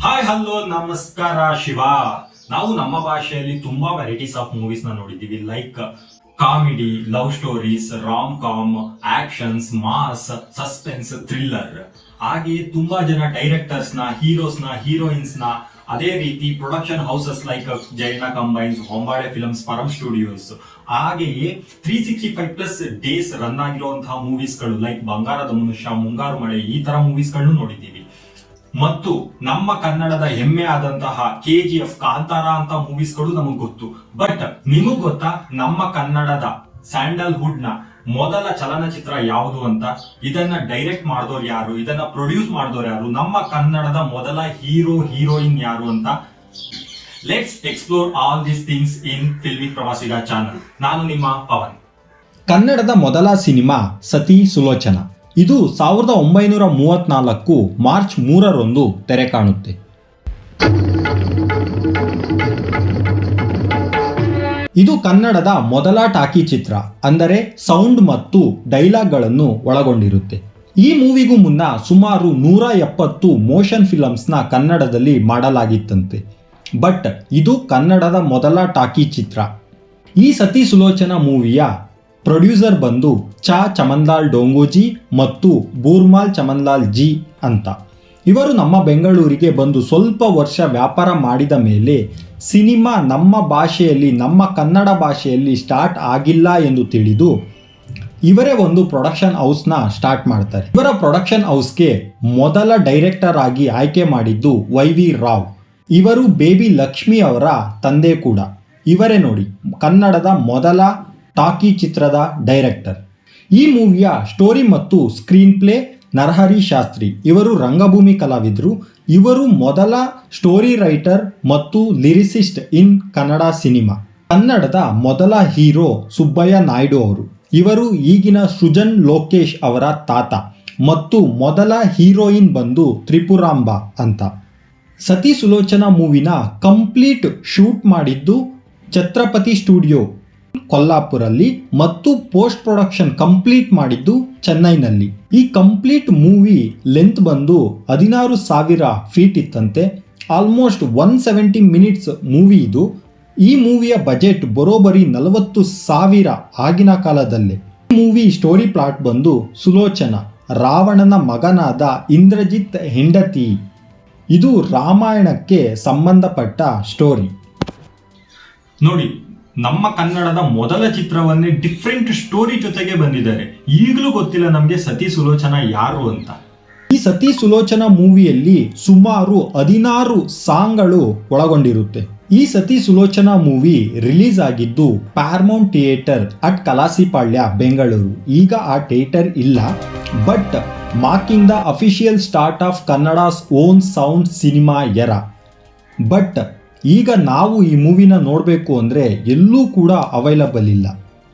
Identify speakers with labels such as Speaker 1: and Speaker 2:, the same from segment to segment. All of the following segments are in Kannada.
Speaker 1: ಹಾಯ್ ಹಲೋ ನಮಸ್ಕಾರ ಶಿವ. ನಾವು ನಮ್ಮ ಭಾಷೆಯಲ್ಲಿ ತುಂಬಾ ವೆರೈಟೀಸ್ ಆಫ್ ಮೂವೀಸ್ ನ ನೋಡಿದ್ದೀವಿ. Like comedy, love stories, rom com, actions, mass, suspense, thriller. ಹಾಗೆ ತುಂಬಾ ಜನ ಡೈರೆಕ್ಟರ್ಸ್ ನ, ಹೀರೋಸ್ ನ, ಹೀರೋಯಿನ್ಸ್ ನ, ಅದೇ ರೀತಿ ಪ್ರೊಡಕ್ಷನ್ ಹೌಸಸ್ ಲೈಕ್ ಜೈನ ಕಂಬೈನ್ಸ್, ಹೊಂಬಾಳೆ ಫಿಲ್ಮ್ಸ್, ಪರಂ ಸ್ಟುಡಿಯೋಸ್, ಹಾಗೆಯೇ 365+ ಡೇಸ್ ರನ್ ಆಗಿರುವಂತಹ ಮೂವೀಸ್ ಗಳು ಲೈಕ್ ಬಂಗಾರದ ಮನುಷ್ಯ, ಮುಂಗಾರು ಮಳೆ, ಈ ತರ ಮೂವೀಸ್ ಗಳನ್ನು ನೋಡಿದ್ದೀವಿ. ಮತ್ತು ನಮ್ಮ ಕನ್ನಡದ ಹೆಮ್ಮೆ ಆದಂತಹ KGF, ಕಾಂತಾರ ಅಂತ ಮೂವೀಸ್ ಗಳು ನಮಗ್ ಗೊತ್ತು. ಬಟ್ ನಿಮಗ್ ಗೊತ್ತಾ ನಮ್ಮ ಕನ್ನಡದ ಸ್ಯಾಂಡಲ್ವುಡ್ ನ ಮೊದಲ ಚಲನಚಿತ್ರ ಯಾವುದು ಅಂತ? ಇದನ್ನ ಡೈರೆಕ್ಟ್ ಮಾಡಿದವ್ರು ಯಾರು? ಇದನ್ನ ಪ್ರೊಡ್ಯೂಸ್ ಮಾಡಿದವ್ರು ಯಾರು? ನಮ್ಮ ಕನ್ನಡದ ಮೊದಲ ಹೀರೋ ಹೀರೋಯಿನ್ ಯಾರು ಅಂತ let's explore all these things in Filmy Pravasiga channel. ನಾನು ನಿಮ್ಮ ಪವನ್.
Speaker 2: ಕನ್ನಡದ ಮೊದಲ ಸಿನಿಮಾ ಸತಿ ಸುಲೋಚನಾ. ಇದು 1934 ಮಾರ್ಚ್ 3ರಂದು ತೆರೆ ಕಾಣುತ್ತೆ. ಇದು ಕನ್ನಡದ ಮೊದಲ ಟಾಕಿ ಚಿತ್ರ, ಅಂದರೆ ಸೌಂಡ್ ಮತ್ತು ಡೈಲಾಗ್ಗಳನ್ನು ಒಳಗೊಂಡಿರುತ್ತೆ. ಈ ಮೂವಿಗೂ ಮುನ್ನ ಸುಮಾರು 170 ಮೋಷನ್ ಫಿಲಮ್ಸ್ನ ಕನ್ನಡದಲ್ಲಿ ಮಾಡಲಾಗಿತ್ತಂತೆ. ಬಟ್ ಇದು ಕನ್ನಡದ ಮೊದಲ ಟಾಕಿ ಚಿತ್ರ. ಈ ಸತಿ ಸುಲೋಚನಾ ಮೂವಿಯ ಪ್ರೊಡ್ಯೂಸರ್ ಬಂದು ಚಮನ್ಲಾಲ್ ಡೋಂಗೋಜಿ ಮತ್ತು ಬೂರ್ಮಾಲ್ ಚಮನ್ಲಾಲ್ ಜಿ ಅಂತ. ಇವರು ನಮ್ಮ ಬೆಂಗಳೂರಿಗೆ ಬಂದು ಸ್ವಲ್ಪ ವರ್ಷ ವ್ಯಾಪಾರ ಮಾಡಿದ ಮೇಲೆ ಸಿನಿಮಾ ನಮ್ಮ ಭಾಷೆಯಲ್ಲಿ, ನಮ್ಮ ಕನ್ನಡ ಭಾಷೆಯಲ್ಲಿ ಸ್ಟಾರ್ಟ್ ಆಗಿಲ್ಲ ಎಂದು ತಿಳಿದು ಇವರೇ ಒಂದು ಪ್ರೊಡಕ್ಷನ್ ಹೌಸ್ನ ಸ್ಟಾರ್ಟ್ ಮಾಡ್ತಾರೆ. ಇವರ ಪ್ರೊಡಕ್ಷನ್ ಹೌಸ್ಗೆ ಮೊದಲ ಡೈರೆಕ್ಟರ್ ಆಗಿ ಆಯ್ಕೆ ಮಾಡಿದ್ದು YV ರಾವ್. ಇವರು ಬೇಬಿ ಲಕ್ಷ್ಮಿ ಅವರ ತಂದೆ ಕೂಡ. ಇವರೇ ನೋಡಿ ಕನ್ನಡದ ಮೊದಲ ಟಾಕಿ ಚಿತ್ರದ ಡೈರೆಕ್ಟರ್. ಈ ಮೂವಿಯ ಸ್ಟೋರಿ ಮತ್ತು ಸ್ಕ್ರೀನ್ ಪ್ಲೇ ನರಹರಿ ಶಾಸ್ತ್ರಿ. ಇವರು ರಂಗಭೂಮಿ ಕಲಾವಿದರು. ಇವರು ಮೊದಲ ಸ್ಟೋರಿ ರೈಟರ್ ಮತ್ತು ಲಿರಿಸಿಸ್ಟ್ ಇನ್ ಕನ್ನಡ ಸಿನಿಮಾ. ಕನ್ನಡದ ಮೊದಲ ಹೀರೋ ಸುಬ್ಬಯ್ಯ ನಾಯ್ಡು ಅವರು. ಇವರು ಈಗಿನ ಸೃಜನ್ ಲೋಕೇಶ್ ಅವರ ತಾತ. ಮತ್ತು ಮೊದಲ ಹೀರೋಯಿನ್ ಬಂದು ತ್ರಿಪುರಾಂಬ ಅಂತ. ಸತಿ ಸುಲೋಚನಾ ಮೂವಿನ ಕಂಪ್ಲೀಟ್ ಶೂಟ್ ಮಾಡಿದ್ದು ಛತ್ರಪತಿ ಸ್ಟುಡಿಯೋ ಕೊಲ್ಲಾಪುರಲ್ಲಿ ಮತ್ತು ಪೋಸ್ಟ್ ಪ್ರೊಡಕ್ಷನ್ ಕಂಪ್ಲೀಟ್ ಮಾಡಿದ್ದು ಚೆನ್ನೈನಲ್ಲಿ. ಈ ಕಂಪ್ಲೀಟ್ ಮೂವಿ ಲೆಂತ್ ಬಂದು 16,000 ಫೀಟ್ ಇತ್ತಂತೆ. ಆಲ್ಮೋಸ್ಟ್ 170 ಮಿನಿಟ್ಸ್ ಮೂವಿ ಇದು. ಈ ಮೂವಿಯ ಬಜೆಟ್ ಬರೋಬರಿ 40,000 ಆಗಿನ ಕಾಲದಲ್ಲೇ. ಈ ಮೂವಿ ಸ್ಟೋರಿ ಪ್ಲಾಟ್ ಬಂದು ಸುಲೋಚನಾ ರಾವಣನ ಮಗನಾದ ಇಂದ್ರಜಿತ್ ಹೆಂಡತಿ. ಇದು ರಾಮಾಯಣಕ್ಕೆ ಸಂಬಂಧಪಟ್ಟ ಸ್ಟೋರಿ.
Speaker 1: ನೋಡಿ, ನಮ್ಮ ಕನ್ನಡದ ಮೊದಲ ಚಿತ್ರವನ್ನೇ ಡಿಫ್ರೆಂಟ್ ಸ್ಟೋರಿ ಜೊತೆಗೆ ಬಂದಿದ್ದಾರೆ. ಈಗಲೂ ಗೊತ್ತಿಲ್ಲ ನಮಗೆ ಸತಿ ಸುಲೋಚನಾ ಯಾರು ಅಂತ.
Speaker 2: ಈ ಸತಿ ಸುಲೋಚನಾ ಮೂವಿಯಲ್ಲಿ ಸುಮಾರು 16 ಸಾಂಗ್ಗಳು ಒಳಗೊಂಡಿರುತ್ತೆ. ಈ ಸತಿ ಸುಲೋಚನಾ ಮೂವಿ ರಿಲೀಸ್ ಆಗಿದ್ದು Paramount theatre at Kalasipalya, Bengaluru. ಈಗ ಆ ಥಿಯೇಟರ್ ಇಲ್ಲ. But marking the official start of Kannada's own sound cinema era. But ಈಗ ನಾವು ಈ ಮೂವಿನ ನೋಡಬೇಕು ಅಂದರೆ ಎಲ್ಲೂ ಕೂಡ ಅವೈಲಬಲ್ ಇಲ್ಲ.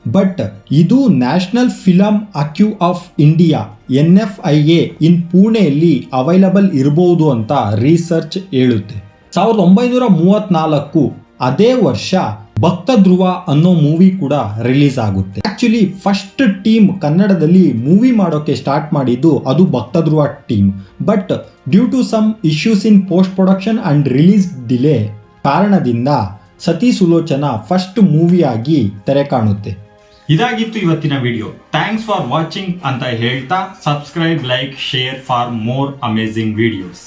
Speaker 2: ಬಟ್ ಇದು ನ್ಯಾಷನಲ್ ಫಿಲಮ್ ಅಕ್ಯೂ ಆಫ್ ಇಂಡಿಯಾ NFIA ಇನ್ ಪುಣೆಯಲ್ಲಿ ಅವೈಲಬಲ್ ಇರಬಹುದು ಅಂತ ರಿಸರ್ಚ್ ಹೇಳುತ್ತೆ. 1934 ಅದೇ ವರ್ಷ ಭಕ್ತ ಧ್ರುವ ಅನ್ನೋ ಮೂವಿ ಕೂಡ ರಿಲೀಸ್ ಆಗುತ್ತೆ. ಆಕ್ಚುಲಿ ಫಸ್ಟ್ ಟೀಮ್ ಕನ್ನಡದಲ್ಲಿ ಮೂವಿ ಮಾಡೋಕೆ ಸ್ಟಾರ್ಟ್ ಮಾಡಿದ್ದು ಅದು Bhakta Dhruva team. But due to some issues in post production and release delay ಕಾರಣದಿಂದ ಸತಿ ಸುಲೋಚನಾ ಫಸ್ಟ್ ಮೂವಿಯಾಗಿ ತೆರೆ ಕಾಣುತ್ತೆ.
Speaker 1: ಇದಾಗಿತ್ತು ಇವತ್ತಿನ ವಿಡಿಯೋ. ಥ್ಯಾಂಕ್ಸ್ ಫಾರ್ ವಾಚಿಂಗ್ ಅಂತ ಹೇಳ್ತಾ subscribe, like, share for more amazing videos.